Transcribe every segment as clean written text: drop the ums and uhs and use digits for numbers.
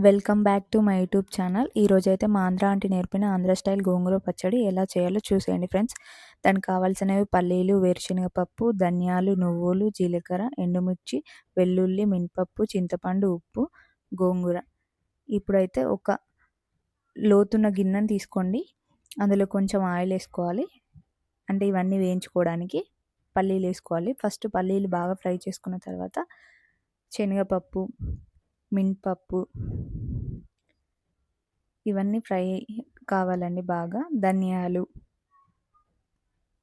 Welcome back to my YouTube channel. ఈరోజైతే మా Andhra aunty నేర్పిన ఆంధ్ర స్టైల్ గోంగూర పచ్చడి ఎలా చేయాలో చూసేయండి ఫ్రెండ్స్. దానికి కావాల్సినవి పల్లీలు, వేరుశనగపప్పు, ధనియాలు, నువ్వులు, జీలకర్ర, ఎండుమిర్చి, వెల్లుల్లి, మినపప్పు, చింతపండు, ఉప్పు, గోంగూర. ఇప్పుడైతే ఒక లోతున్న గిన్నెను తీసుకోండి. అందులో కొంచెం ఆయిల్ వేసుకోవాలి, అంటే ఇవన్నీ వేయించుకోవడానికి. పల్లీలు వేసుకోవాలి. ఫస్ట్ పల్లీలు బాగా ఫ్రై చేసుకున్న తర్వాత శనగపప్పు, మినపప్పు ఇవన్నీ ఫ్రై కావాలండి బాగా.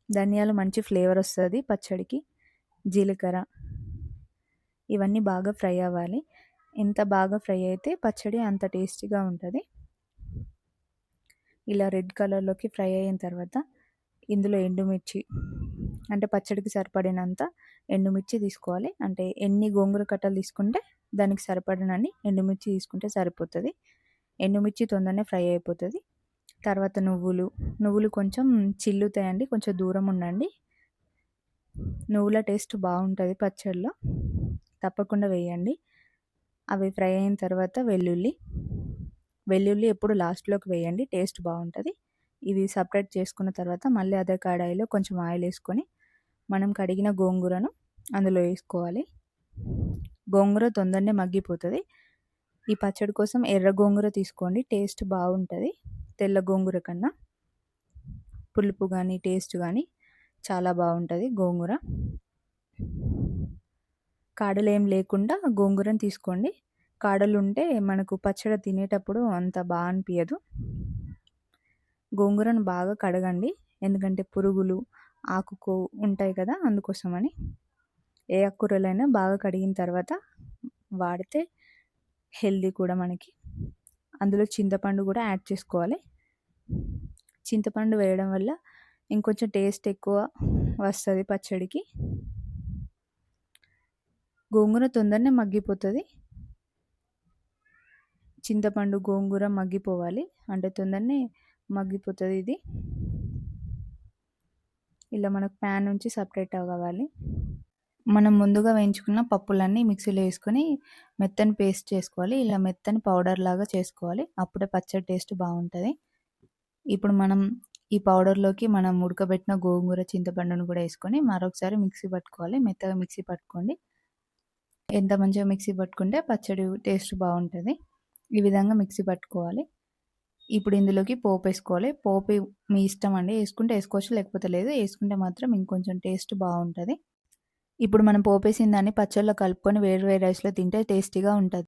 ధనియాలు మంచి ఫ్లేవర్ వస్తుంది పచ్చడికి. జీలకర్ర ఇవన్నీ బాగా ఫ్రై అవ్వాలి. ఎంత బాగా ఫ్రై అయితే పచ్చడి అంత టేస్టీగా ఉంటుంది. ఇలా రెడ్ కలర్లోకి ఫ్రై అయిన తర్వాత ఇందులో ఎండుమిర్చి, అంటే పచ్చడికి సరిపడినంత ఎండుమిర్చి తీసుకోవాలి. అంటే ఎన్ని గోంగూర కట్టలు తీసుకుంటే దానికి సరిపడినన్ని ఎండుమిర్చి తీసుకుంటే సరిపోతుంది. ఎండుమిర్చి తొందరనే ఫ్రై అయిపోతుంది. తర్వాత నువ్వులు కొంచెం చిల్లుతాయండి, కొంచెం దూరం ఉండండి. నువ్వుల టేస్ట్ బాగుంటుంది పచ్చడిలో, తప్పకుండా వేయండి. అవి ఫ్రై అయిన తర్వాత వెల్లుల్లి ఎప్పుడు లాస్ట్లోకి వేయండి, టేస్ట్ బాగుంటుంది. ఇవి సపరేట్ చేసుకున్న తర్వాత మళ్ళీ అదే కడాయిలో కొంచెం ఆయిల్ వేసుకొని మనం కడిగిన గోంగూరను అందులో వేసుకోవాలి. గోంగూర తొందరనే మగ్గిపోతుంది. ఈ పచ్చడి కోసం ఎర్ర గోంగూర తీసుకోండి, టేస్ట్ బాగుంటుంది తెల్ల గోంగూర కన్నా. పులుపు కానీ టేస్ట్ కానీ చాలా బాగుంటుంది గోంగూర. కాడలు ఏం లేకుండా గోంగూరను తీసుకోండి. కాడలు ఉంటే మనకు పచ్చడి తినేటప్పుడు అంత బాగా అనిపించదు. గోంగూరను బాగా కడగండి, ఎందుకంటే పురుగులు ఆకుకు ఉంటాయి కదా, అందుకోసమని. ఏ ఆకుకూరలైనా బాగా కడిగిన తర్వాత వాడితే హెల్దీ కూడా మనకి. అందులో చింతపండు కూడా యాడ్ చేసుకోవాలి. చింతపండు వేయడం వల్ల ఇంకొంచెం టేస్ట్ ఎక్కువ వస్తుంది పచ్చడికి. గోంగూర తొందరనే మగ్గిపోతుంది. చింతపండు గోంగూర మగ్గిపోవాలి, అంటే తొందరనే మగ్గిపోతుంది ఇది. ఇలా మనకు ప్యాన్ నుంచి సపరేట్ అవ్వాలి. మనం ముందుగా వేయించుకున్న పప్పులన్నీ మిక్సీలో వేసుకొని మెత్తని పేస్ట్ చేసుకోవాలి. ఇలా మెత్తని పౌడర్ లాగా చేసుకోవాలి, అప్పుడే పచ్చడి టేస్ట్ బాగుంటుంది. ఇప్పుడు మనం ఈ పౌడర్లోకి మనం ఉడకబెట్టిన గోంగూర, చింతపండును కూడా వేసుకొని మరొకసారి మిక్సీ పట్టుకోవాలి. మెత్తగా మిక్సీ పట్టుకోండి. ఎంత మంచిగా మిక్సీ పట్టుకుంటే పచ్చడి టేస్ట్ బాగుంటుంది. ఈ విధంగా మిక్సీ పట్టుకోవాలి. ఇప్పుడు ఇందులోకి పోపు వేసుకోవాలి. పోపు మీ ఇష్టం అండి, వేసుకుంటే వేసుకోవచ్చు, లేకపోతే లేదు. వేసుకుంటే మాత్రం ఇంకొంచెం టేస్ట్ బాగుంటుంది. ఇప్పుడు మనం పోపేసిన దాన్ని పచ్చళ్ళలో కలుపుకొని వేడి వేడి రైస్లో తింటే టేస్టీగా ఉంటుంది.